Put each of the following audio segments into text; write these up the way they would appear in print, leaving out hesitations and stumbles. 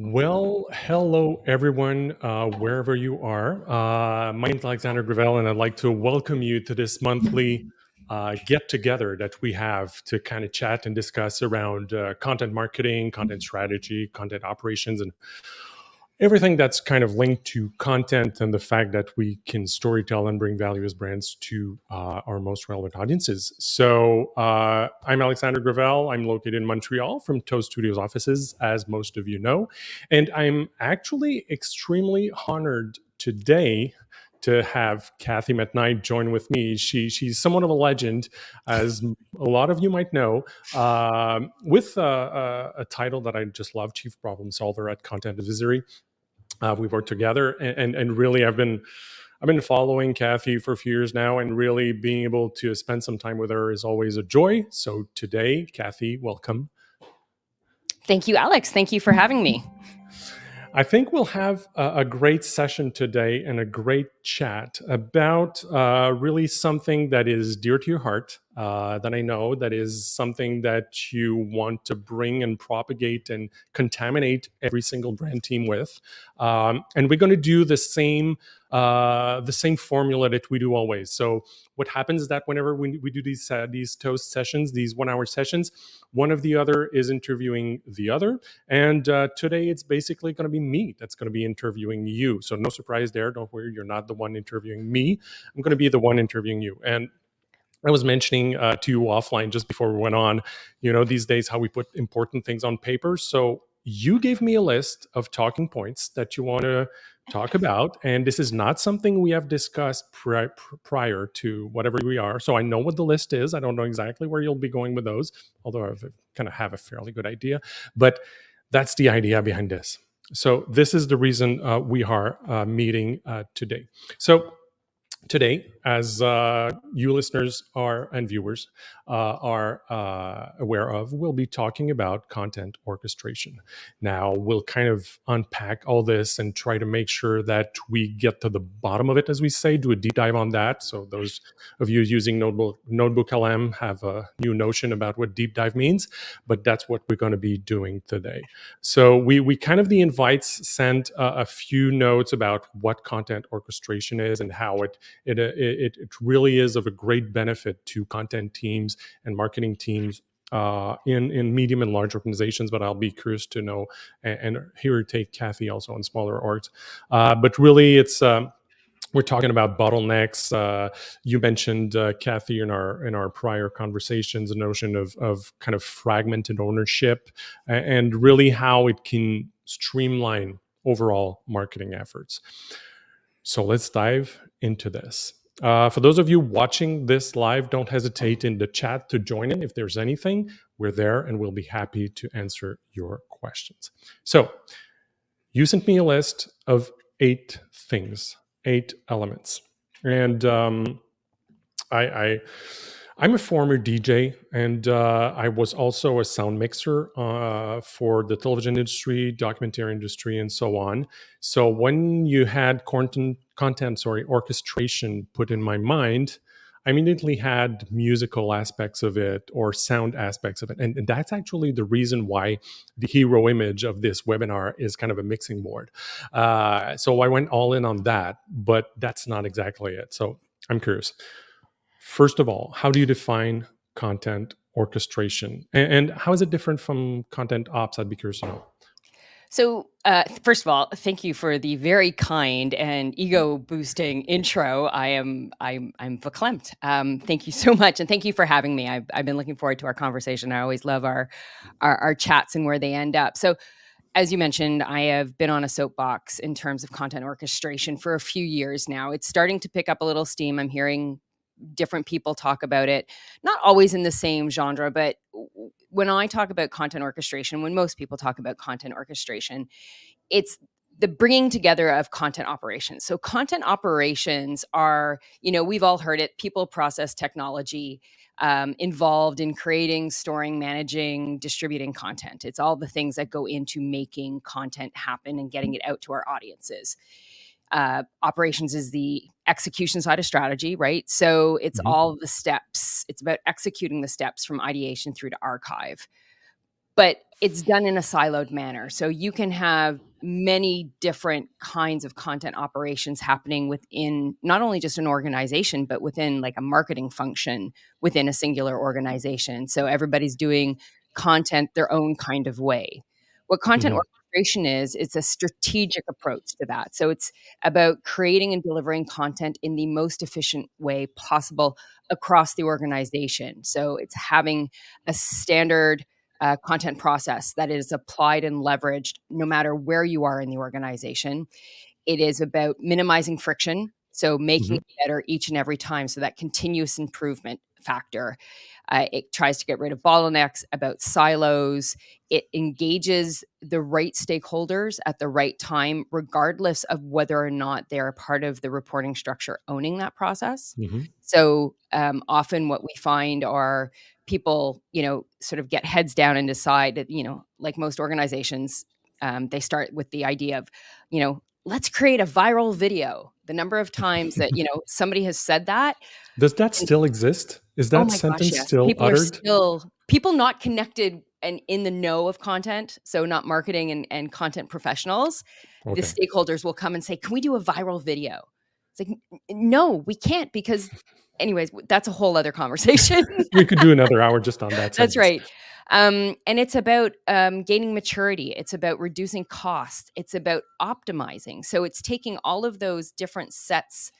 Well, hello everyone, wherever you are. My name is Alexandre Gravel, and I'd like to welcome you to this monthly get together that we have to kind of chat and discuss around content marketing, content strategy, content operations, and everything that's kind of linked to content and the fact that we can storytell and bring value as brands to our most relevant audiences. So I'm Alexandre Gravel. I'm located in Montreal from Toast Studios offices, as most of you know. And I'm actually extremely honored today to have Cathy McKnight join with me. She's somewhat of a legend, as a lot of you might know, with a title that I just love, Chief Problem Solver at Content Advisory. We've worked together, and really, I've been following Cathy for a few years now, and really being able to spend some time with her is always a joy. So today, Cathy, welcome. Thank you, Alex. Thank you for having me. I think we'll have a great session today and a great chat about really something that is dear to your heart, that I know that is something that you want to bring and propagate and contaminate every single brand team with. And we're going to do the same formula that we do always. So what happens is that whenever we do these Toast sessions, these 1 hour sessions, one of the other is interviewing the other. And today it's basically going to be me that's going to be interviewing you. So no surprise there. Don't worry, you're not the one interviewing me. I'm going to be the one interviewing you. And I was mentioning to you offline just before we went on, these days how we put important things on paper. So you gave me a list of talking points that you want to talk about. And this is not something we have discussed prior to whatever we are. So I know what the list is. I don't know exactly where you'll be going with those, although I kind of have a fairly good idea. But that's the idea behind this. So this is the reason we are meeting today. So today, as you listeners and viewers are aware of, we'll be talking about content orchestration. Now, we'll kind of unpack all this and try to make sure that we get to the bottom of it, as we say, do a deep dive on that. So those of you using Notebook LM have a new notion about what deep dive means, but that's what we're going to be doing today. So we kind of, the invites sent a few notes about what content orchestration is and how it really is of a great benefit to content teams and marketing teams in medium and large organizations, but I'll be curious to know and hear take Cathy also on smaller orgs. But really, it's we're talking about bottlenecks. You mentioned Cathy in our prior conversations, the notion of kind of fragmented ownership and really how it can streamline overall marketing efforts. So let's dive into this. For those of you watching this live, don't hesitate in the chat to join in. If there's anything, we're there and we'll be happy to answer your questions. So you sent me a list of 8 things, 8 elements. And I'm a former DJ, and I was also a sound mixer for the television industry, documentary industry, and so on. So when you had content orchestration put in my mind, I immediately had musical aspects of it or sound aspects of it. And that's actually the reason why the hero image of this webinar is kind of a mixing board. So I went all in on that, but that's not exactly it. So I'm curious. First of all, how do you define content orchestration? And how is it different from content ops? I'd be curious to know. So, first of all, thank you for the very kind and ego-boosting intro. I'm verklempt. Thank you so much, and thank you for having me. I've been looking forward to our conversation. I always love our chats and where they end up. So, as you mentioned, I have been on a soapbox in terms of content orchestration for a few years now. It's starting to pick up a little steam. I'm hearing different people talk about it, not always in the same genre, but when I talk about content orchestration, when most people talk about content orchestration, it's the bringing together of content operations. So content operations are, we've all heard it, people, process, technology, involved in creating, storing, managing, distributing content. It's all the things that go into making content happen and getting it out to our audiences. Operations is the execution side of strategy, right? So it's all the steps. It's about executing the steps from ideation through to archive. but it's done in a siloed manner. So you can have many different kinds of content operations happening within not only just an organization, but within like a marketing function within a singular organization. So everybody's doing content their own kind of way. What content Hmm. orchestration is, it's a strategic approach to that. So it's about creating and delivering content in the most efficient way possible across the organization. So it's having a standard content process that is applied and leveraged no matter where you are in the organization. It is about minimizing friction, so making Hmm. it better each and every time. So that continuous improvement factor. It tries to get rid of bottlenecks, about silos. It engages the right stakeholders at the right time, regardless of whether or not they're a part of the reporting structure owning that process. Hmm. So often what we find are people, sort of get heads down and decide that, like most organizations, they start with the idea of, let's create a viral video. The number of times that, somebody has said that, Does that and still exist? Is oh that my gosh, sentence yes. still People are uttered? still people not connected and in the know of content, so not marketing and content professionals. The Okay. stakeholders will come and say, "Can we do a viral video?" It's like, No, we can't because anyways, that's a whole other conversation." We could do another hour just on that That's sentence. right. And it's about gaining maturity. It's about reducing cost. It's about optimizing. So it's taking all of those different sets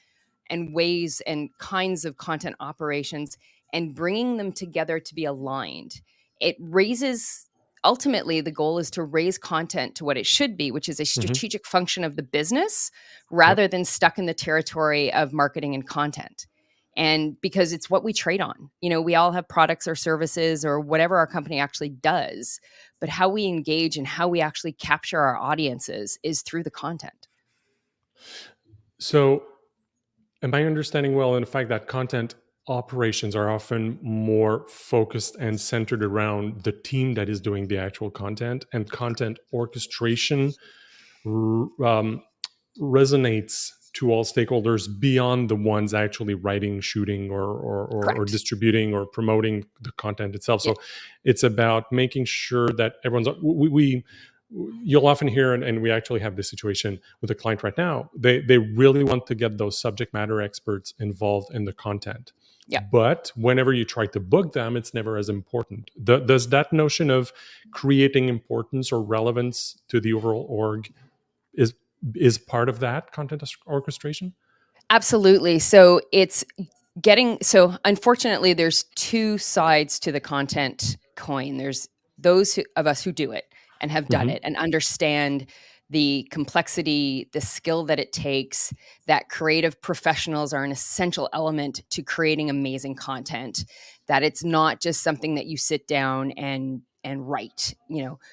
and ways and kinds of content operations and bringing them together to be aligned. It raises ultimately the goal is to raise content to what it should be, which is a Hmm. strategic function of the business Yep. rather than stuck in the territory of marketing and content. And because it's what we trade on, we all have products or services or whatever our company actually does, but how we engage and how we actually capture our audiences is through the content. So, am I understanding well in the fact that content operations are often more focused and centered around the team that is doing the actual content, and content orchestration um, resonates to all stakeholders beyond the ones actually writing, shooting, or Correct. distributing or promoting the content itself. Yeah. So it's about making sure that everyone's we you'll often hear, and we actually have this situation with a client right now. They really want to get those subject matter experts involved in the content, Yeah. but whenever you try to book them, it's never as important. Does that notion of creating importance or relevance to the overall org is is part of that content orchestration? Absolutely. So it's unfortunately there's two sides to the content coin. There's those of us who do it and have done Hmm. it and understand the complexity, the skill that it takes, that creative professionals are an essential element to creating amazing content, that it's not just something that you sit down and write.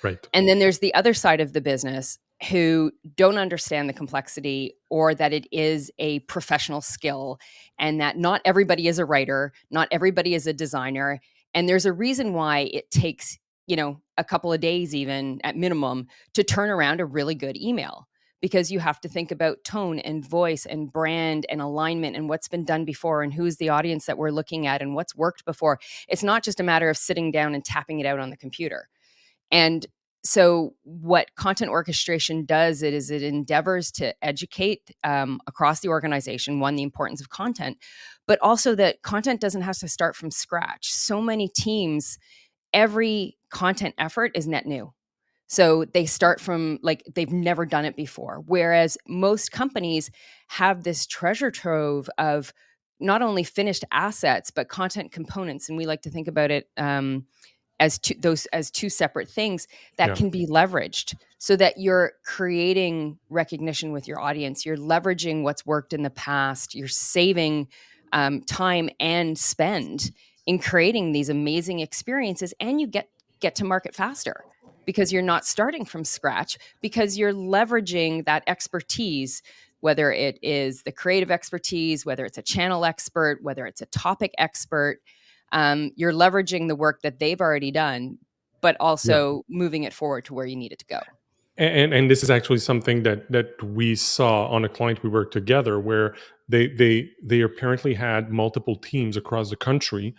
Right. And then there's the other side of the business who don't understand the complexity or that it is a professional skill and that not everybody is a writer, not everybody is a designer. And there's a reason why it takes, a couple of days, even at minimum, to turn around a really good email because you have to think about tone and voice and brand and alignment and what's been done before and who's the audience that we're looking at and what's worked before. It's not just a matter of sitting down and tapping it out on the computer. And so, what content orchestration does it endeavors to educate across the organization, one, the importance of content, but also that content doesn't have to start from scratch. So many teams, every content effort is net new. So they start from like they've never done it before. Whereas most companies have this treasure trove of not only finished assets, but content components. And we like to think about it as two separate things that Yeah. can be leveraged so that you're creating recognition with your audience, you're leveraging what's worked in the past, you're saving time and spend in creating these amazing experiences, and you get to market faster because you're not starting from scratch, because you're leveraging that expertise, whether it is the creative expertise, whether it's a channel expert, whether it's a topic expert. You're leveraging the work that they've already done, but Yeah. also moving it forward to where you need it to go. And this is actually something that we saw on a client we worked together, where they apparently had multiple teams across the country,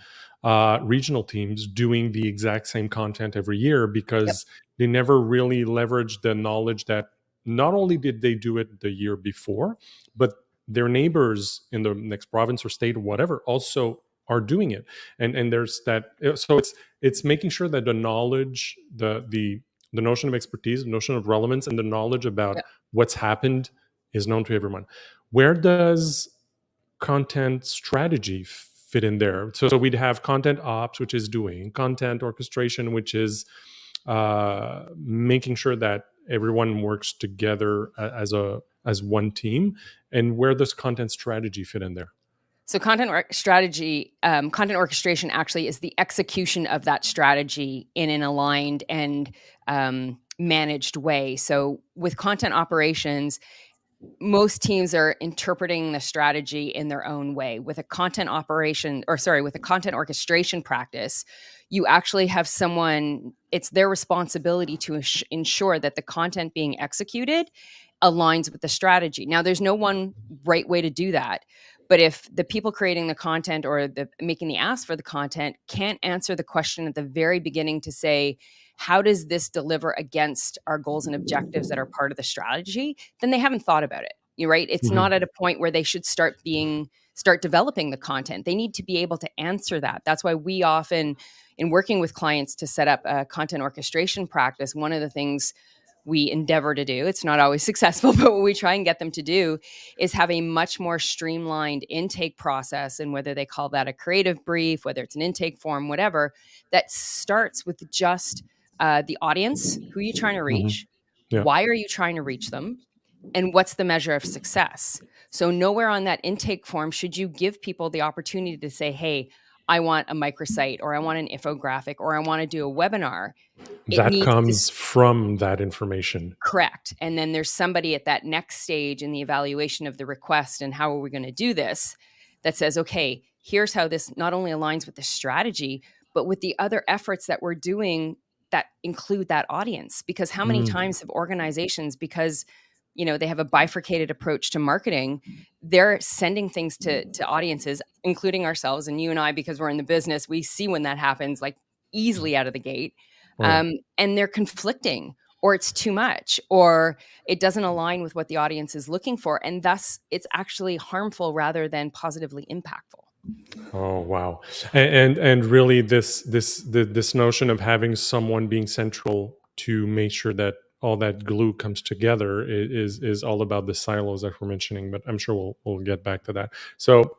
regional teams doing the exact same content every year, Yep. because they never really leveraged the knowledge that not only did they do it the year before, but their neighbors in the next province or state or whatever also are doing it. And there's that. So it's making sure that the knowledge, the notion of expertise, the notion of relevance, and the knowledge about Yep. what's happened is known to everyone. Where does content strategy fit in there? So we'd have content ops, which is doing content orchestration, which is making sure that everyone works together as one team. And where does content strategy fit in there? So content orchestration actually is the execution of that strategy in an aligned and managed way. So with content operations, most teams are interpreting the strategy in their own way. With a content orchestration practice, you actually have someone, it's their responsibility to ensure that the content being executed aligns with the strategy. Now, there's no one right way to do that. But if the people creating the content or the making the ask for the content can't answer the question at the very beginning to say, how does this deliver against our goals and objectives that are part of the strategy, then they haven't thought about it. You're right. It's not Mhm. at a point where they should start developing the content. They need to be able to answer that. That's why we often, in working with clients to set up a content orchestration practice, one of the things we endeavor to do, it's not always successful, but what we try and get them to do is have a much more streamlined intake process. And whether they call that a creative brief, whether it's an intake form, whatever, that starts with just the audience, who are you trying to Mhm. reach? Yeah. Why are you trying to reach them? And what's the measure of success? So, nowhere on that intake form should you give people the opportunity to say, hey, I want a microsite, or I want an infographic, or I want to do a webinar. It That needs to comes from that information. correct. And then there's somebody at that next stage in the evaluation of the request and how are we going to do this that says, okay, here's how this not only aligns with the strategy, but with the other efforts that we're doing that include that audience. Because how many Mm. times have organizations, because they have a bifurcated approach to marketing, they're sending things to audiences, including ourselves and you and I, because we're in the business, we see when that happens like easily out of the gate. Oh yeah. And they're conflicting, or it's too much, or it doesn't align with what the audience is looking for. And thus it's actually harmful rather than positively impactful. Oh wow. And really this notion of having someone being central to make sure that all that glue comes together is all about the silos that we're mentioning, but I'm sure we'll get back to that. So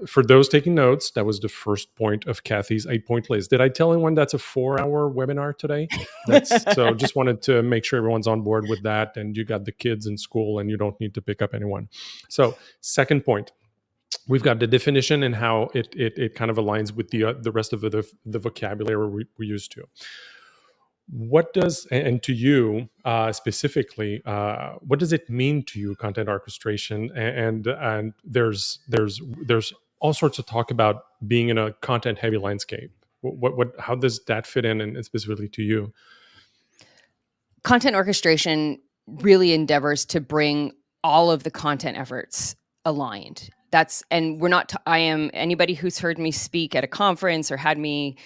for those taking notes, that was the first point of Cathy's 8-point list. Did I tell anyone that's a 4-hour webinar today? That's so just wanted to make sure everyone's on board with that, and you got the kids in school and you don't need to pick up anyone. So second point, we've got the definition and how it kind of aligns with the rest of the vocabulary we're used to. What does, and to you specifically, what does it mean to you, content orchestration? And there's all sorts of talk about being in a content heavy landscape. What how does that fit in, and specifically to you? Content orchestration really endeavors to bring all of the content efforts aligned. And we're not, I am, anybody who's heard me speak at a conference or had me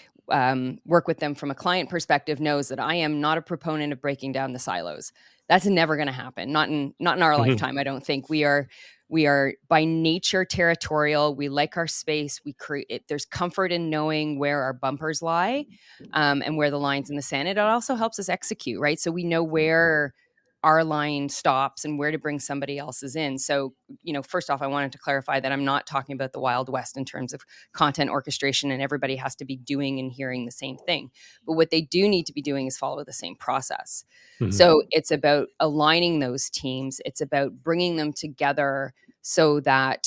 work with them from a client perspective knows that I am not a proponent of breaking down the silos. That's never going to happen. Not in our Mhm. lifetime. I don't think we are by nature territorial. We like our space. We create, there's comfort in knowing where our bumpers lie, and where the lines in the sand. It also helps us execute, right? So we know where our line stops and where to bring somebody else's in. So, first off, I wanted to clarify that I'm not talking about the Wild West in terms of content orchestration and everybody has to be doing and hearing the same thing. But what they do need to be doing is follow the same process. Mhm. So it's about aligning those teams. It's about bringing them together so that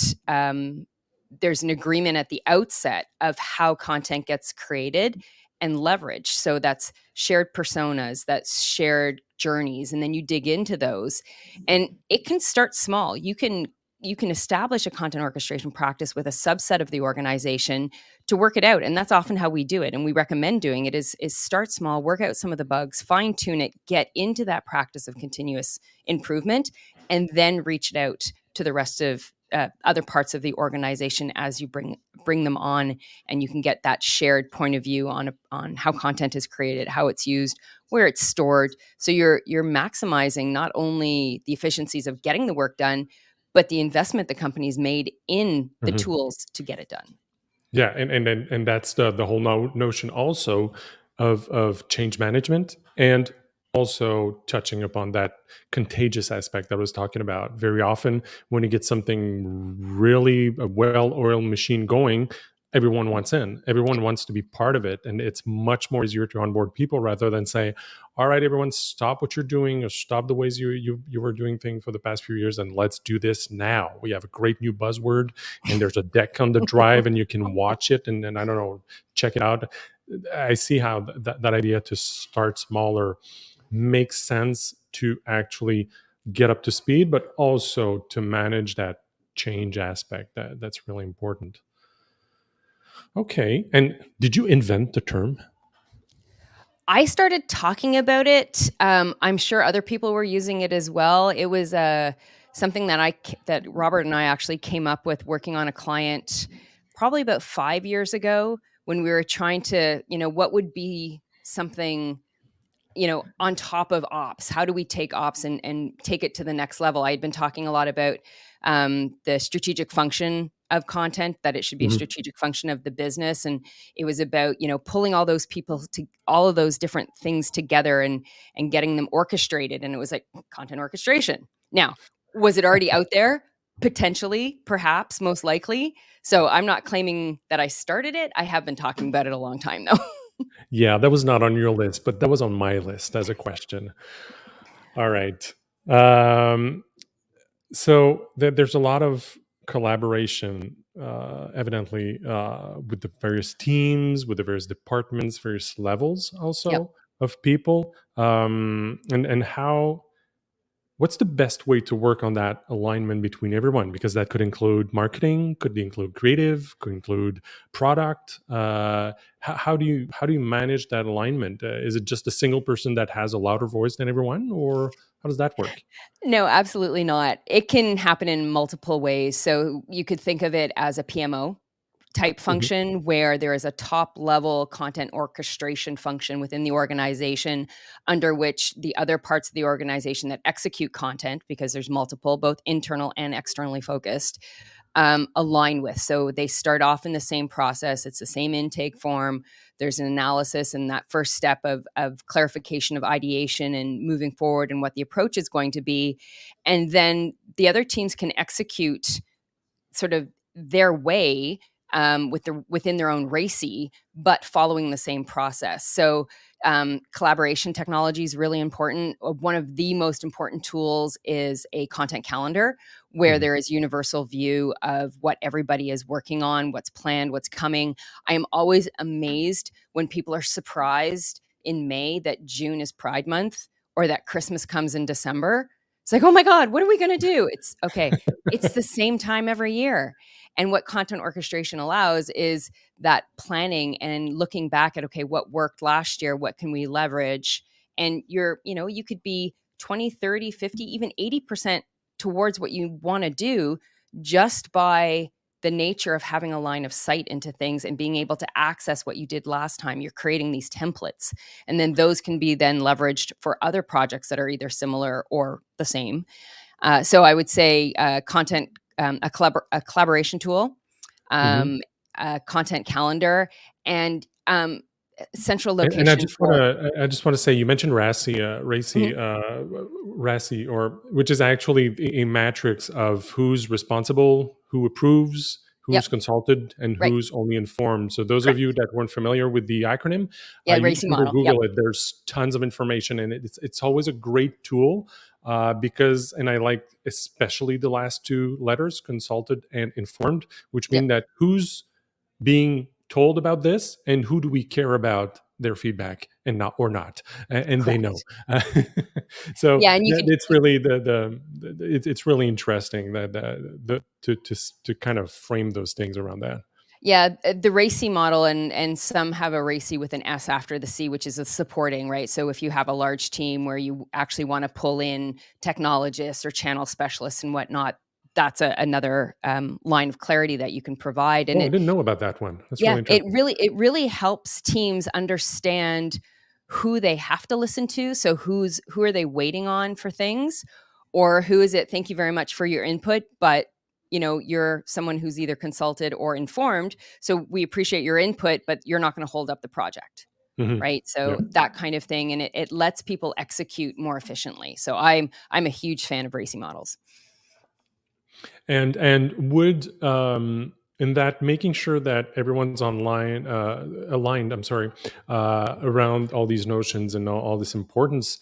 there's an agreement at the outset of how content gets created and leveraged. So that's shared personas, that's shared journeys, and then you dig into those. And it can start small. You can you can establish a content orchestration practice with a subset of the organization to work it out. And that's often how we do it. And we recommend doing it is start small, work out some of the bugs, fine tune it, get into that practice of continuous improvement, and then reach it out to the rest of other parts of the organization as you bring them on, and you can get that shared point of view on how content is created, how it's used, where it's stored. So you're maximizing not only the efficiencies of getting the work done, but the investment the company's made in the tools to get it done. Yeah, and that's the whole notion also of change management, and also touching upon that contagious aspect that I was talking about. Very often, when you get something really a well-oiled machine going, everyone wants in. Everyone wants to be part of it, and it's much more easier to onboard people rather than say, "All right, everyone, stop what you're doing, or stop the ways you were doing things for the past few years, and let's do this now. We have a great new buzzword, and there's a deck on the drive, and you can watch it, and I don't know, check it out." I see how that idea to start smaller makes sense to actually get up to speed, but also to manage that change aspect. That's really important. Okay. And did you invent the term? I started talking about it. I'm sure other people were using it as well. It was something that Robert and I actually came up with working on a client probably about 5 years ago, when we were trying to, what would be something, on top of ops. How do we take ops and take it to the next level? I had been talking a lot about the strategic function of content, that it should be a strategic function of the business. And it was about, pulling all those people to all of those different things together and getting them orchestrated. And it was like content orchestration. Now, was it already out there? Potentially, perhaps, most likely. So I'm not claiming that I started it. I have been talking about it a long time, though. Yeah, that was not on your list, but that was on my list as a question. All right. So there's a lot of collaboration, evidently, with the various teams, with the various departments, various levels Yep. also of people. And how what's the best way to work on that alignment between everyone, because that could include marketing, could include creative, could include product. How do you manage that alignment? Is it just a single person that has a louder voice than everyone, or how does that work? No, absolutely not. It can happen in multiple ways. So you could think of it as a PMO type Mhm. function, where there is a top level content orchestration function within the organization, under which the other parts of the organization that execute content, because there's multiple, both internal and externally focused, align with. So they start off in the same process. It's the same intake form. There's an analysis and that first step of clarification of ideation and moving forward and what the approach is going to be. And then the other teams can execute sort of their way, within their own RACI, but following the same process. So collaboration technology is really important. One of the most important tools is a content calendar, where Mhm. there is universal view of what everybody is working on, what's planned, what's coming. I am always amazed when people are surprised in May that June is Pride Month, or that Christmas comes in December. It's like, oh my God, what are we going to do? It's okay. It's the same time every year. And what content orchestration allows is that planning and looking back at, okay, what worked last year? What can we leverage? And you could be 20, 30, 50, even 80% towards what you want to do, just by the nature of having a line of sight into things and being able to access what you did last time. You're creating these templates, and then those can be then leveraged for other projects that are either similar or the same. So I would say content, a collaboration tool, Mhm. um, a content calendar, and central And I location just want for. to I just want to say, you mentioned Mhm. RACI, or which is actually a matrix of who's responsible, who approves, Yep. who's consulted, and Right. who's only informed. So those of you Correct. that weren't familiar with the acronym, Yeah. you Racing can go model. Yep. Google it. There's tons of information, and it's always a great tool, because, and I like especially the last two letters, consulted and informed, which Yep. mean that who's being told about this, and who do we care about their feedback. and not or not, and they know. Correct. So Yeah, and you could it's really it's really interesting that to kind of frame those things around that. yeah, the RACI model, and some have a RACI with an S after the C, which is a supporting, right? So if you have a large team where you actually want to pull in technologists or channel specialists and whatnot, that's another line of clarity that you can provide. And Oh, I didn't know about that one. That's yeah, really interesting. it really helps teams understand who they have to listen to. So who are they waiting on for things, or who is it? Thank you very much for your input, but you're someone who's either consulted or informed. So we appreciate your input, but you're not going to hold up the project, Hmm. right? Yeah. So that kind of thing, and it lets people execute more efficiently. So I'm a huge fan of RACI models. And would in that making sure that everyone's online aligned, I'm sorry, around all these notions and all this importance,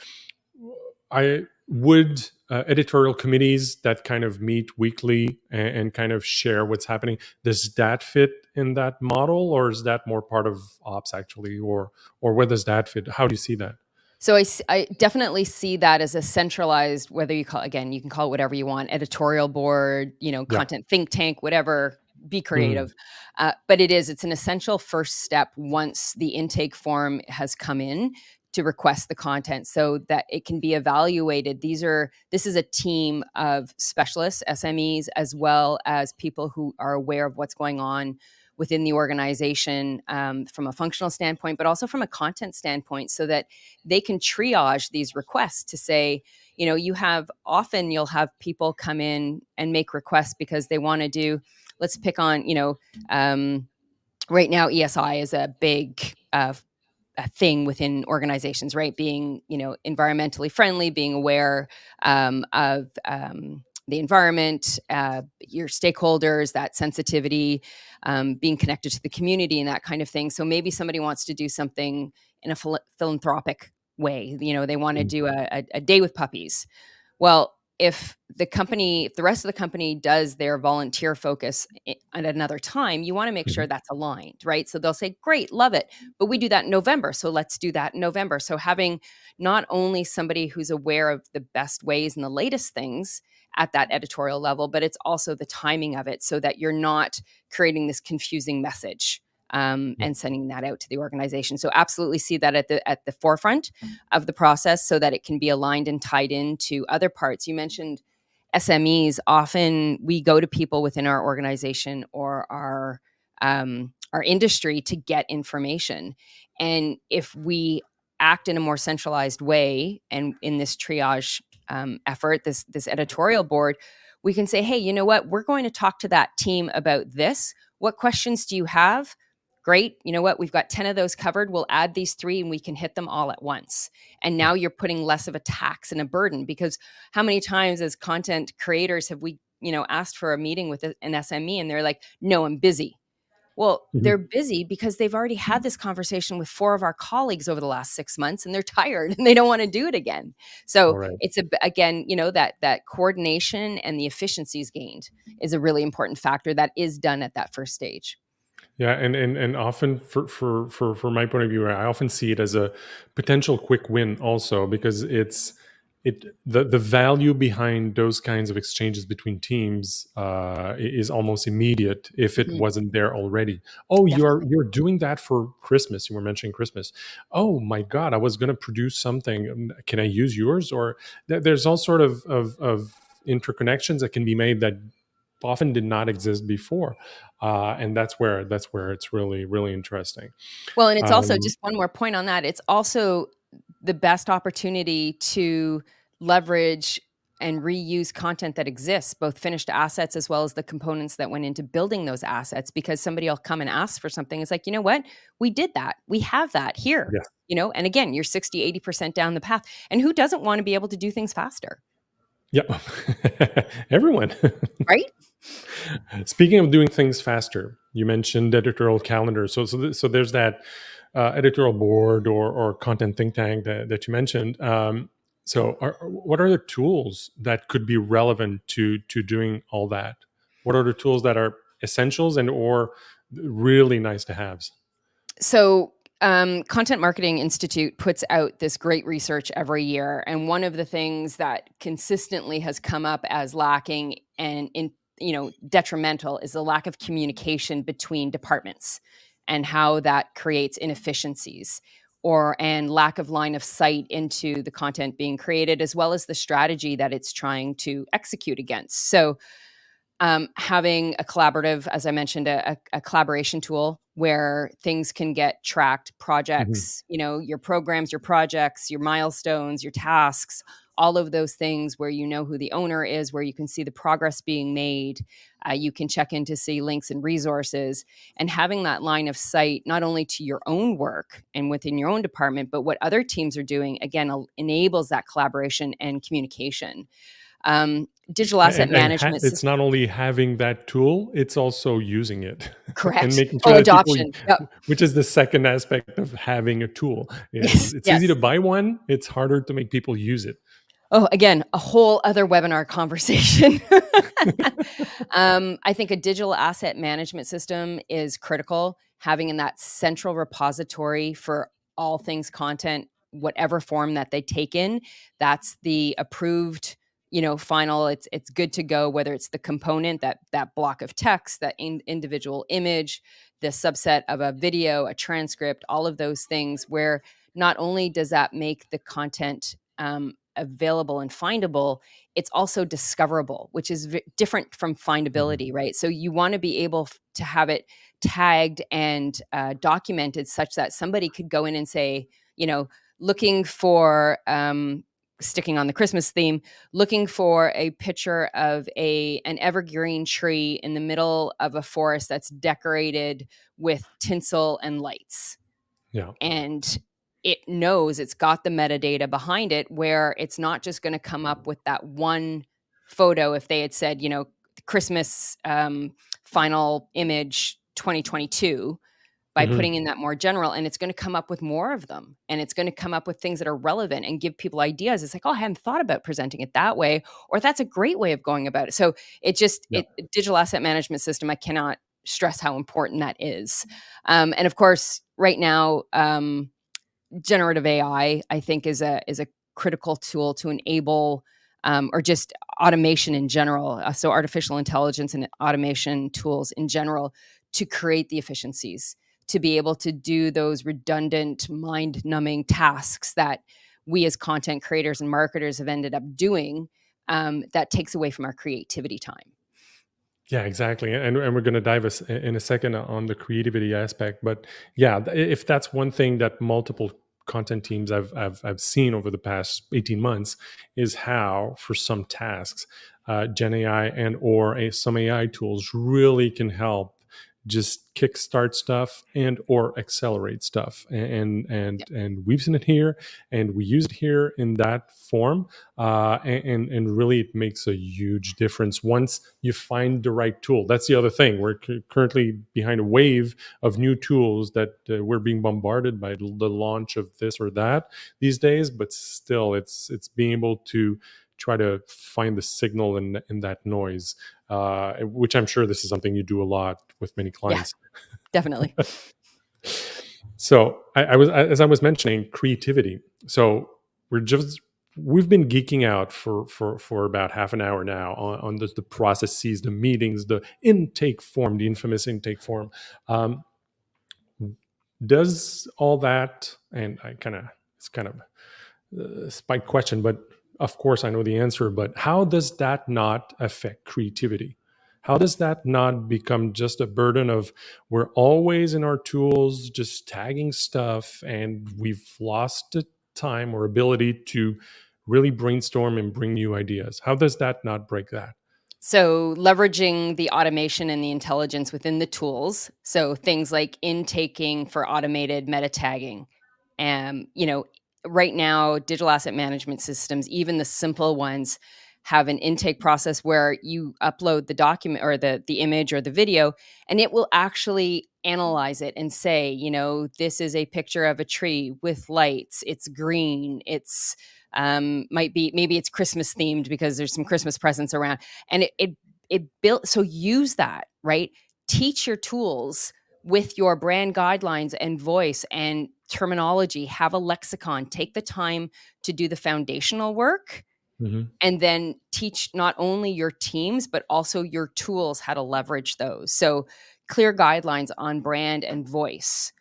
I would editorial committees that kind of meet weekly and kind of share what's happening, does that fit in that model, or is that more part of ops actually, or where does that fit? How do you see that? So I definitely see that as a centralized, whether you call, again, you can call it whatever you want, editorial board, Yeah. content think tank, whatever, be Mhm. creative. But it's an essential first step once the intake form has come in to request the content so that it can be evaluated. This is a team of specialists, SMEs, as well as people who are aware of what's going on within the organization, from a functional standpoint, but also from a content standpoint, so that they can triage these requests to say, you'll have people come in and make requests because they want to do, let's pick on, right now, ESI is a big a thing within organizations, right? Being, environmentally friendly, being aware of the environment, your stakeholders, that sensitivity, being connected to the community and that kind of thing. So maybe somebody wants to do something in a philanthropic way. They want to do a day with puppies. Well, if the rest of the company does their volunteer focus at another time, you want to make sure Mhm. that's aligned, right? So they'll say, great, love it, but we do that in November. So let's do that in November. So having not only somebody who's aware of the best ways and the latest things at that editorial level, but it's also the timing of it so that you're not creating this confusing message, Yeah. and sending that out to the organization. So absolutely see that at the forefront of the process so that it can be aligned and tied into other parts. You mentioned SMEs. Often we go to people within our organization or our industry to get information. And if we act in a more centralized way and in this triage effort, this editorial board, we can say, hey, you know what? We're going to talk to that team about this. What questions do you have? Great. You know what? We've got 10 of those covered. We'll add these 3 and we can hit them all at once. And now you're putting less of a tax and a burden, because how many times as content creators have we, asked for a meeting with an SME and they're like, no, I'm busy. Well, they're Mhm. busy because they've already had this conversation with 4 of our colleagues over the last 6 months and they're tired and they don't want to do it again. All So right. it's again, that coordination and the efficiencies gained is a really important factor that is done at that first stage. Yeah, and often for my point of view, I often see it as a potential quick win also, because the value behind those kinds of exchanges between teams is almost immediate if it Mhm. wasn't there already. Oh, you're Definitely. you're doing that for Christmas. You were mentioning Christmas. Oh my God, I was going to produce something. Can I use yours? Or there's all sort of interconnections that can be made that often did not exist before, and that's where it's really interesting. Well, and it's also, Um, just one more point on that, it's also the best opportunity to leverage and reuse content that exists, both finished assets as well as the components that went into building those assets, because somebody will come and ask for something. It's like, you know what? We did that. We have that here. yeah, And again, you're 60, 80% down the path. And who doesn't want to be able to do things faster, yeah, everyone. right? Speaking of doing things faster, you mentioned editorial calendar. So there's that editorial board or content think tank that you mentioned. So what are the tools that could be relevant to doing all that? What are the tools that are essentials and or really nice to haves? So Content Marketing Institute puts out this great research every year, and one of the things that consistently has come up as lacking and detrimental is the lack of communication between departments, and how that creates inefficiencies and lack of line of sight into the content being created, as well as the strategy that it's trying to execute against. So having a collaborative, as I mentioned, a collaboration tool where things can get tracked, Mhm. projects, your programs, your projects, your milestones, your tasks, all of those things where you know who the owner is, where you can see the progress being made. You can check in to see links and resources, and having that line of sight, not only to your own work and within your own department, but what other teams are doing, again, enables that collaboration and communication. Digital asset management It's system. not only having that tool, it's also using it and Correct. making Oh, sure that people, adoption. Yep. which is the second aspect of having a tool, is Yes. it's easy Yes. to buy one. It's harder to make people use it. Oh, again, a whole other webinar conversation. I think a digital asset management system is critical. Having in that central repository for all things content, whatever form that they take in, that's the approved, final. It's good to go. Whether it's the component, that block of text, that individual image, the subset of a video, a transcript, all of those things. Where not only does that make the content available and findable, it's also discoverable, which is different from Mhm. findability, right? So you want to be able to have it tagged and documented such that somebody could go in and say, looking for, sticking on the Christmas theme, looking for a picture of an evergreen tree in the middle of a forest that's decorated with tinsel and lights, Yeah. and it knows, it's got the metadata behind it, where it's not just going to come up with that one photo. If they had said, Christmas final image 2022, by Mhm. putting in that more general, and it's going to come up with more of them, and it's going to come up with things that are relevant and give people ideas. It's like, oh, I hadn't thought about presenting it that way, or that's a great way of going about it. So Yeah. digital asset management system, I cannot stress how important that is. And of course, right now, generative AI, I think, is a critical tool to enable, or just automation in general. So artificial intelligence and automation tools in general, to create the efficiencies, to be able to do those redundant, mind-numbing tasks that we as content creators and marketers have ended up doing. That takes away from our creativity time. Yeah, exactly. And we're going to dive in a second on the creativity aspect. But yeah, if that's one thing that multiple content teams I've seen over the past 18 months, is how for some tasks, Gen AI and or some AI tools really can help just kickstart stuff and or accelerate stuff. And we've seen it here, and we use it here in that form, and really it makes a huge difference once you find the right tool. That's the other thing. We're currently behind a wave of new tools that we're being bombarded by the launch of this or that these days, but still it's being able to try to find the signal in that noise, which I'm sure this is something you do a lot with many Yeah, clients. definitely. So I was, as I was mentioning, creativity. So we've been geeking out for about half an hour now on the processes, the meetings, the intake form, the infamous intake form. Um, does all that, and it's kind of a spike question, but of course I know the answer. But how does that not affect creativity? How does that not become just a burden of, we're always in our tools just tagging stuff, and we've lost the time or ability to really brainstorm and bring new ideas? How does that not break that? So, leveraging the automation and the intelligence within the tools. So, things like intaking for automated meta tagging. And, right now, digital asset management systems, even the simple ones, have an intake process where you upload the document or the image or the video, and it will actually analyze it and say, this is a picture of a tree with lights, it's green, it's might be, maybe it's Christmas themed because there's some Christmas presents around, and it built. So use that, right? Teach your tools with your brand guidelines and voice and terminology. Have a lexicon. Take the time to do the foundational work, Hmm. and then teach not only your teams, but also your tools how to leverage those. So clear guidelines on brand and voice.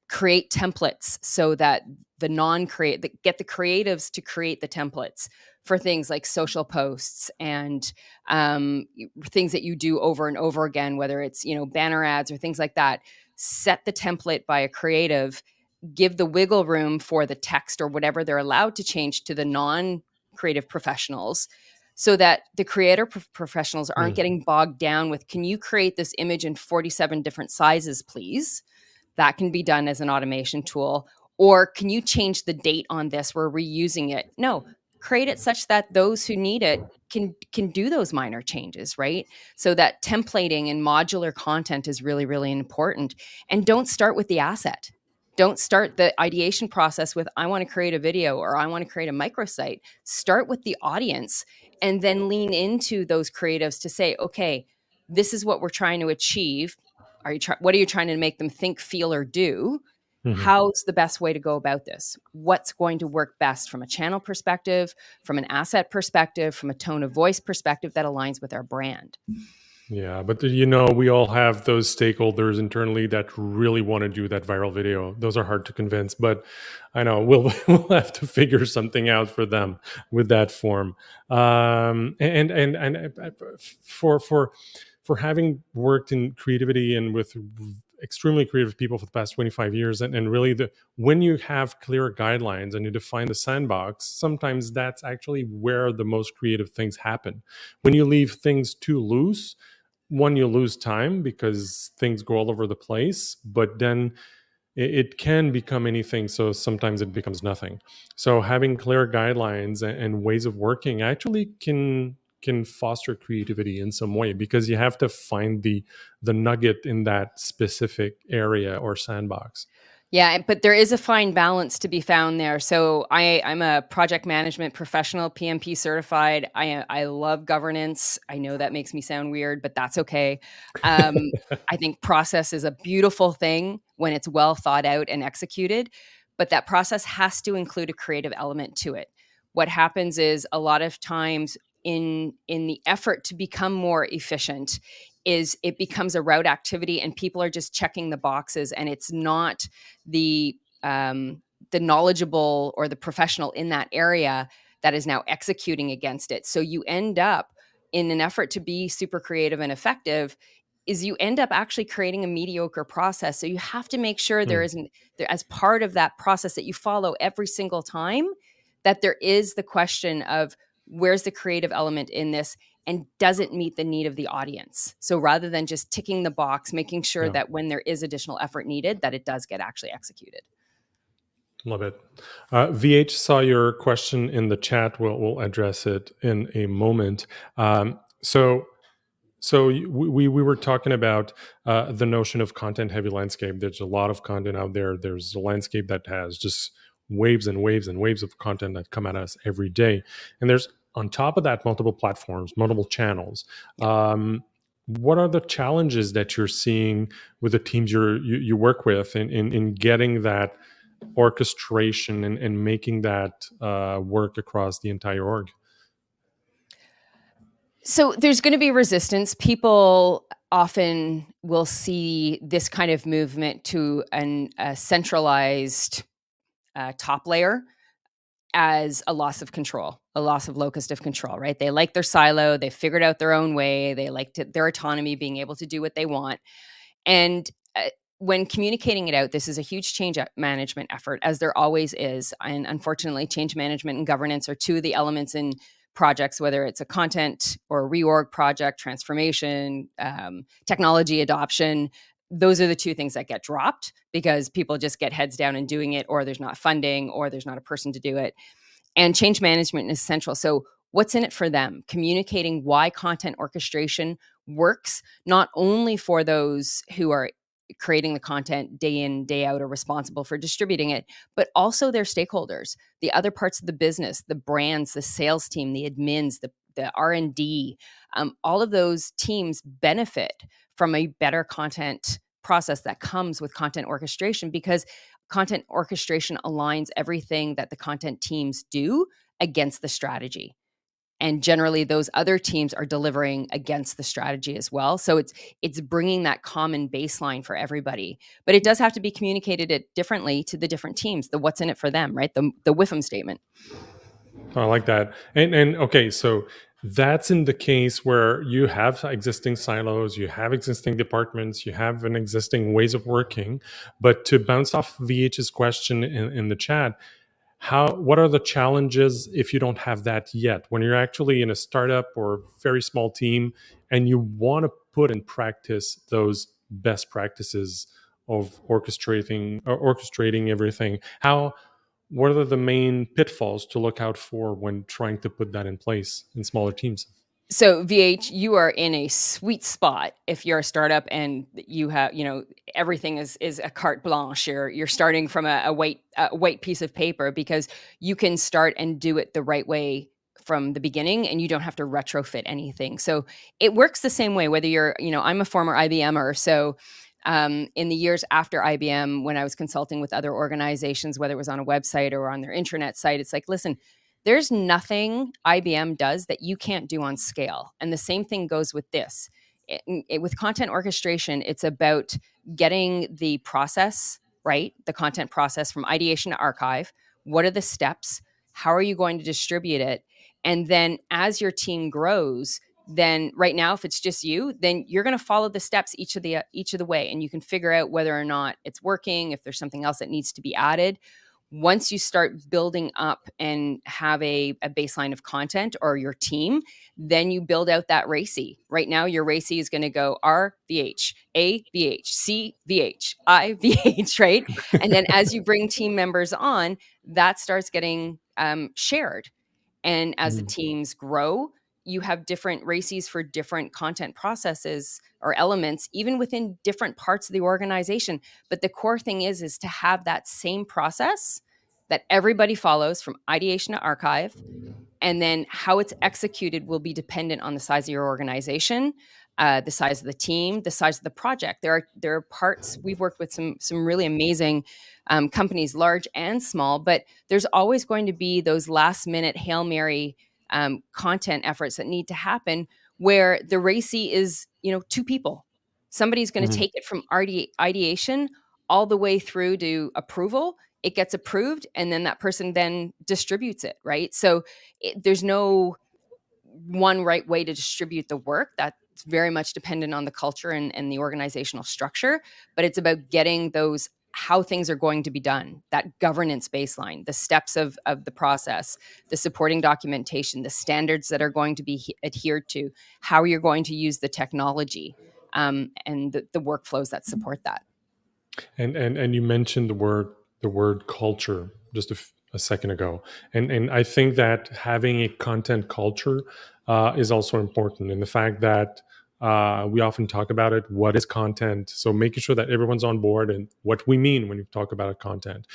Create templates so that get the creatives to create the templates for things like social posts and things that you do over and over again, whether it's, banner ads or things like that. Set the template by a creative, give the wiggle room for the text or whatever they're allowed to change to the non-creative professionals, so that the creator professionals aren't getting bogged down with, can you create this image in 47 different sizes, please? That can be done as an automation tool. Or can you change the date on this? We're reusing it. No, create it such that those who need it can do those minor changes, right? So that templating and modular content is really, really important. And don't start with the asset. Don't start the ideation process with, I want to create a video or I want to create a microsite. Start with the audience and then lean into those creatives to say, okay, this is what we're trying to achieve. What are you trying to make them think, feel, or do? Hmm. How's the best way to go about this? What's going to work best from a channel perspective, from an asset perspective, from a tone of voice perspective that aligns with our brand? Yeah, but we all have those stakeholders internally that really want to do that viral video. Those are hard to convince, but I know we'll we'll have to figure something out for them with that form. And for having worked in creativity and with extremely creative people for the past 25 years, and really when you have clear guidelines and you define the sandbox, sometimes that's actually where the most creative things happen. When you leave things too loose, one, you lose time because things go all over the place, but then it can become anything, so sometimes it becomes nothing. So having clear guidelines and ways of working actually can foster creativity in some way, because you have to find the nugget in that specific area or sandbox. Yeah, but there is a fine balance to be found there. So I'm a project management professional, PMP certified. I love governance. I know that makes me sound weird, but that's okay. I think process is a beautiful thing when it's well thought out and executed, but that process has to include a creative element to it. What happens is a lot of times in the effort to become more efficient, is it becomes a route activity and people are just checking the boxes, and it's not the knowledgeable or the professional in that area that is now executing against it. So you end up, in an effort to be super creative and effective, is you end up actually creating a mediocre process. So you have to make sure there Hmm. isn't there, as part of that process that you follow every single time, that there is the question of, where's the creative element in this, and does it meet the need of the audience? So rather than just ticking the box, making sure Yeah. that when there is additional effort needed, that it does get actually executed. Love it. VH saw your question in the chat. We'll address it in a moment. So we were talking about the notion of content heavy landscape. There's a lot of content out there. There's a landscape that has just waves and waves and waves of content that come at us every day. And there's, on top of that, multiple platforms, multiple channels. Yeah. What are the challenges that you're seeing with the teams you work with in getting that orchestration and making that work across the entire org? So there's going to be resistance. People often will see this kind of movement to a centralized top layer as a loss of control, a loss of locus of control, right? They like their silo, they figured out their own way, they like their autonomy, being able to do what they want. And when communicating it out, this is a huge change management effort, as there always is. And unfortunately, change management and governance are two of the elements in projects, whether it's a content or a reorg project, transformation, technology adoption. Those are the two things that get dropped because people just get heads down and doing it, or there's not funding, or there's not a person to do it. And change management is essential. So what's in it for them? Communicating why content orchestration works, not only for those who are creating the content day in, day out, or responsible for distributing it, but also their stakeholders, the other parts of the business, the brands, the sales team, the admins, the R&D. All of those teams benefit from a better content process that comes with content orchestration, because content orchestration aligns everything that the content teams do against the strategy. And generally those other teams are delivering against the strategy as well. So it's bringing that common baseline for everybody, but it does have to be communicated it differently to the different teams, the what's in it for them, right? The WIFM statement. I like that. And okay, so that's in the case where you have existing silos, you have existing departments, you have an existing ways of working. But to bounce off VH's question in the chat, what are the challenges if you don't have that yet? When you're actually in a startup or very small team and you want to put in practice those best practices of orchestrating everything, what are the main pitfalls to look out for when trying to put that in place in smaller teams? So VH, you are in a sweet spot if you're a startup and you have, everything is a carte blanche. You're starting from a white piece of paper, because you can start and do it the right way from the beginning, and you don't have to retrofit anything. So it works the same way whether you're, I'm a former IBMer, so in the years after IBM, when I was consulting with other organizations, whether it was on a website or on their intranet site, it's like, listen, there's nothing IBM does that you can't do on scale. And the same thing goes with this. With content orchestration, it's about getting the process right, the content process from ideation to archive. What are the steps? How are you going to distribute it? And then as your team grows, then right now, if it's just you, then you're going to follow the steps each of the way, and you can figure out whether or not it's working, if there's something else that needs to be added. Once you start building up and have a baseline of content, or your team, then you build out that RACI. Right now, your RACI is going to go R, VH, A, VH, C, VH, I, VH, right? And then as you bring team members on, that starts getting shared. And as the teams grow, you have different RACIs for different content processes or elements, even within different parts of the organization. But the core thing is to have that same process that everybody follows from ideation to archive. And then how it's executed will be dependent on the size of your organization, the size of the team, the size of the project. There are parts, we've worked with some really amazing companies, large and small, but there's always going to be those last minute Hail Mary content efforts that need to happen, where the RACI is, 2 people. Somebody's going to take it from ideation all the way through to approval. It gets approved, and then that person then distributes it, right? So there's no one right way to distribute the work. That's very much dependent on the culture and the organizational structure, but it's about getting those, how things are going to be done, that governance baseline, the steps of the process, the supporting documentation, the standards that are going to be adhered to, how you're going to use the technology, and the workflows that support that. And you mentioned the word culture just a second ago, and I think that having a content culture is also important in the fact that we often talk about it. What is content? So making sure that everyone's on board and what we mean when we talk about content.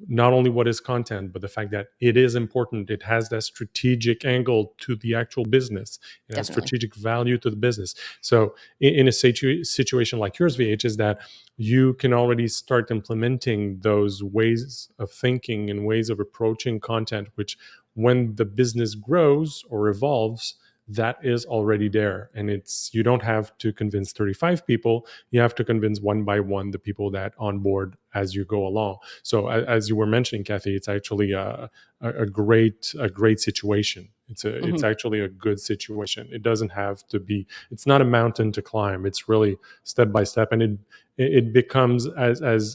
Not only what is content, but the fact that it is important. It has that strategic angle to the actual business. It has Definitely. strategic value to the business. So in a situation like yours, VH, is that you can already start implementing those ways of thinking and ways of approaching content, which when the business grows or evolves, that is already there. And you don't have to convince 35 people. You have to convince one by one the people that on board as you go along. So as you were mentioning, Cathy, it's actually a great situation. It's actually a good situation. It doesn't have to be, it's not a mountain to climb. It's really step by step. And it becomes as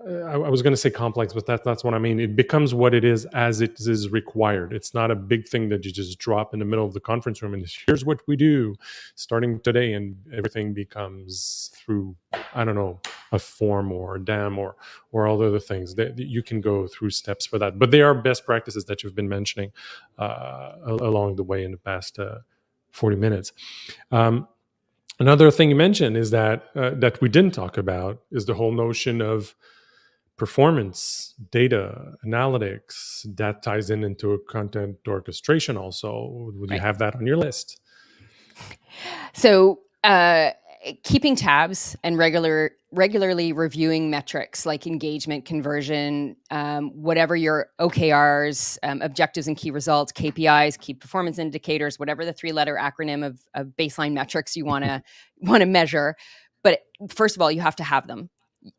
I was going to say complex, but that's what I mean. It becomes what it is as it is required. It's not a big thing that you just drop in the middle of the conference room and here's what we do starting today, and everything becomes through, I don't know, a form or a DAM or all other things. That you can go through steps for that, but they are best practices that you've been mentioning along the way in the past 40 minutes. Another thing you mentioned is that we didn't talk about is the whole notion of performance, data, analytics. That ties into a content orchestration also. Would you Right. have that on your list? So keeping tabs and regularly reviewing metrics like engagement, conversion, whatever your OKRs, objectives and key results, KPIs, key performance indicators, whatever the 3-letter acronym of baseline metrics you want to measure. But first of all, you have to have them.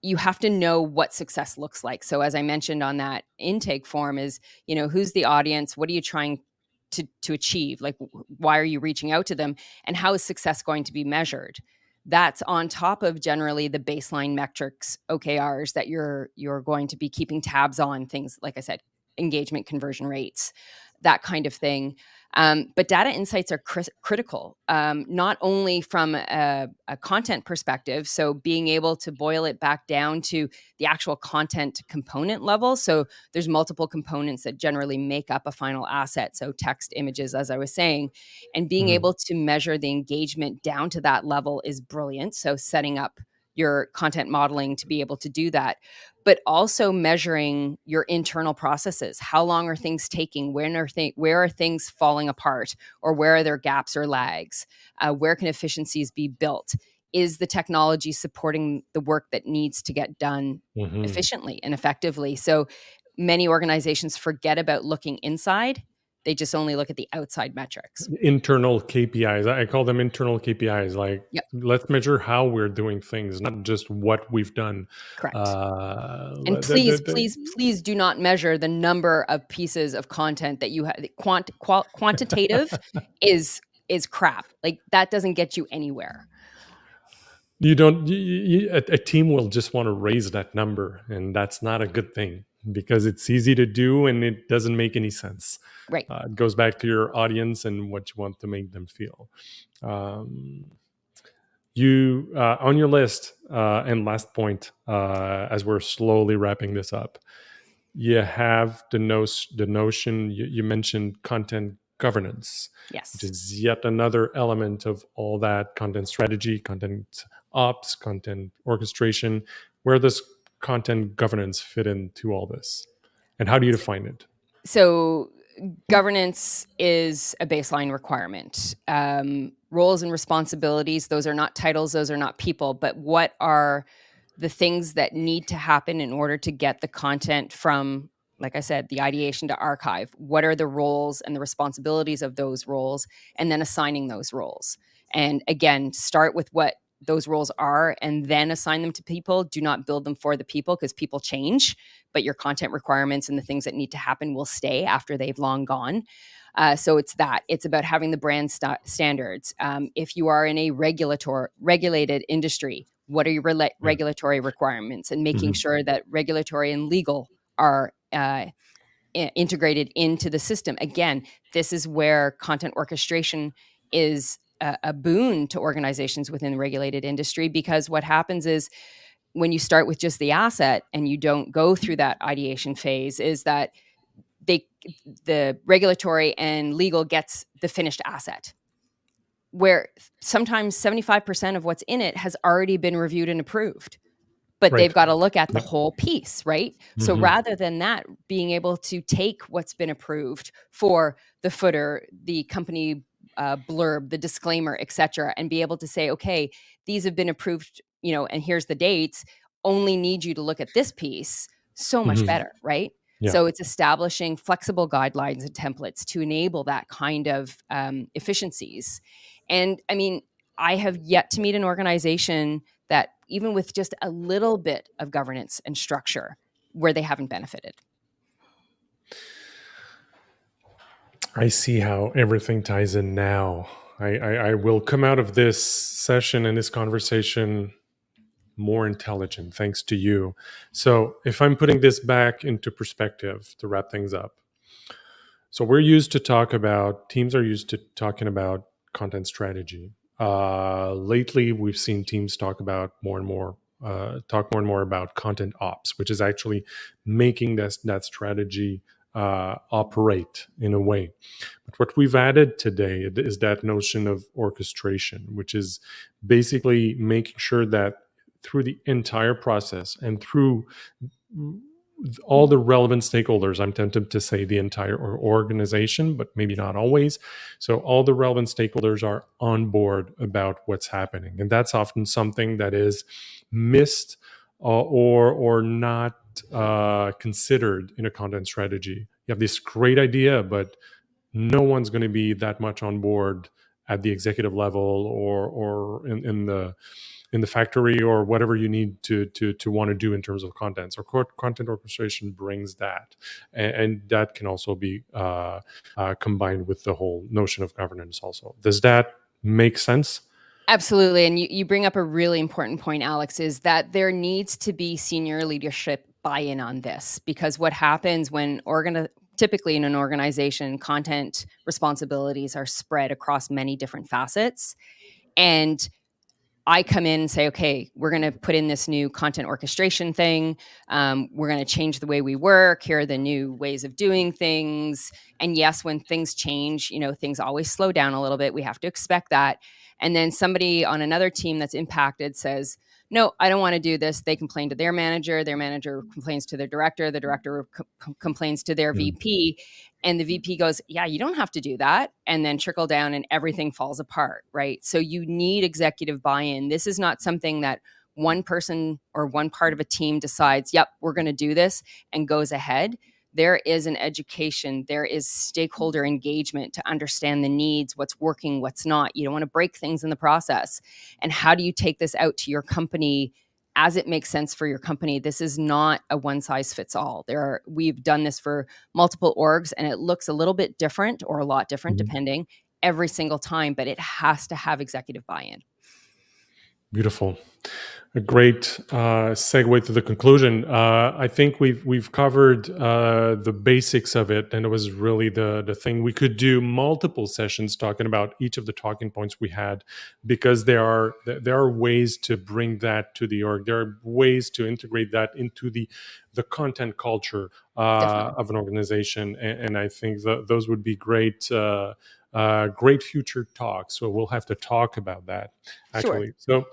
You have to know what success looks like. So as I mentioned on that intake form is, who's the audience? What are you trying to achieve? Like, why are you reaching out to them? And how is success going to be measured? That's on top of generally the baseline metrics, OKRs, that you're going to be keeping tabs on, things like I said, engagement, conversion rates, that kind of thing. But data insights are critical, not only from a content perspective, so being able to boil it back down to the actual content component level. So there's multiple components that generally make up a final asset. So text, images, as I was saying, and being able to measure the engagement down to that level is brilliant. So setting up your content modeling to be able to do that, but also measuring your internal processes. How long are things taking? Where are things falling apart? Or where are there gaps or lags? Where can efficiencies be built? Is the technology supporting the work that needs to get done efficiently and effectively? So many organizations forget about looking inside. They just only look at the outside metrics. Internal KPIs. I call them internal KPIs. Like, Yep. let's measure how we're doing things, not just what we've done. Correct. And please do not measure the number of pieces of content that you have. Quantitative is crap. Like, that doesn't get you anywhere. You don't. A team will just want to raise that number, and that's not a good thing because it's easy to do and it doesn't make any sense. Right. It goes back to your audience and what you want to make them feel. You on your list, and last point, as we're slowly wrapping this up, you have the notion you mentioned, content governance. Yes. Which is yet another element of all that: content strategy, content ops, content orchestration. Where does content governance fit into all this, and how do you define it? So governance is a baseline requirement. Roles and responsibilities, those are not titles, those are not people, but what are the things that need to happen in order to get the content from, like I said, the ideation to archive? What are the roles and the responsibilities of those roles, and then assigning those roles? And again, start with what those roles are and then assign them to people. Do not build them for the people, because people change, but your content requirements and the things that need to happen will stay after they've long gone. So it's about having the brand standards. If you are in a regulated industry, what are your regulatory requirements, and making sure that regulatory and legal are integrated into the system. Again, this is where content orchestration is a boon to organizations within the regulated industry, because what happens is, when you start with just the asset and you don't go through that ideation phase, is that the regulatory and legal gets the finished asset, where sometimes 75% of what's in it has already been reviewed and approved, but they've got to look at the whole piece, right? So rather than that, being able to take what's been approved for the footer, the company blurb, the disclaimer, etc., and be able to say, okay, these have been approved, and here's the dates. Only need you to look at this piece. So much better, right? Yeah. So it's establishing flexible guidelines and templates to enable that kind of efficiencies. And I mean, I have yet to meet an organization that, even with just a little bit of governance and structure, where they haven't benefited. I see how everything ties in now. I will come out of this session and this conversation more intelligent, thanks to you. So if I'm putting this back into perspective to wrap things up. So teams are used to talking about content strategy. Lately, we've seen teams talk more and more about content ops, which is actually making that strategy operate in a way. But what we've added today is that notion of orchestration, which is basically making sure that through the entire process and through all the relevant stakeholders. I'm tempted to say the entire organization, but maybe not always. So all the relevant stakeholders are on board about what's happening, and that's often something that is missed or not considered in a content strategy. You have this great idea, but no one's going to be that much on board at the executive level or in the factory or whatever you need to want to do in terms of content. So content orchestration brings that, and that can also be combined with the whole notion of governance. Also, does that make sense? Absolutely. And you bring up a really important point, Alex, is that there needs to be senior leadership buy-in on this, because what happens when typically in an organization, content responsibilities are spread across many different facets. And I come in and say, okay, we're going to put in this new content orchestration thing. We're going to change the way we work. Here are the new ways of doing things. And yes, when things change, things always slow down a little bit. We have to expect that. And then somebody on another team that's impacted says, no, I don't want to do this. They complain to their manager complains to their director, the director complains to their VP, and the VP goes, yeah, you don't have to do that. And then trickle down and everything falls apart, right? So you need executive buy-in. This is not something that one person or one part of a team decides, yep, we're going to do this and goes ahead. There is an education, there is stakeholder engagement to understand the needs, what's working, what's not. You don't want to break things in the process. And how do you take this out to your company as it makes sense for your company? This is not a one size fits all. We've done this for multiple orgs, and it looks a little bit different or a lot different depending every single time, but it has to have executive buy-in. Beautiful. A great segue to the conclusion. I think we've covered the basics of it, and it was really the thing. We could do multiple sessions talking about each of the talking points we had, because there are ways to bring that to the org. There are ways to integrate that into the content culture of an organization, and I think those would be great. Great future talks. So we'll have to talk about that actually. Sure. So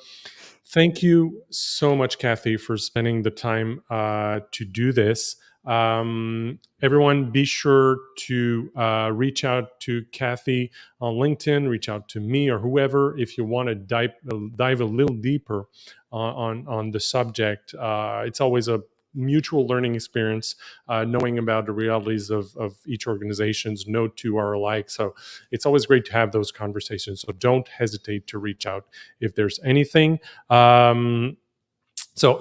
thank you so much, Cathy, for spending the time to do this. Everyone, be sure to reach out to Cathy on LinkedIn, reach out to me or whoever if you want to dive a little deeper on the subject. It's always a mutual learning experience, knowing about the realities of each organization's. No two are alike. So it's always great to have those conversations. So don't hesitate to reach out if there's anything. So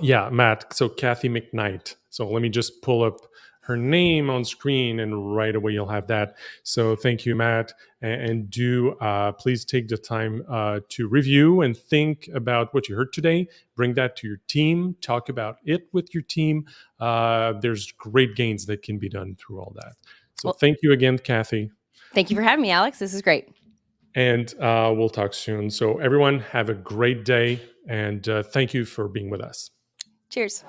yeah, Matt, so Cathy McKnight. So let me just pull up her name on screen, and right away you'll have that. So thank you, Matt, and do please take the time to review and think about what you heard today. Bring that to your team. Talk about it with your team. There's great gains that can be done through all that. So thank you again, Cathy. Thank you for having me, Alex. This is great. And we'll talk soon. So everyone, have a great day, and thank you for being with us. Cheers.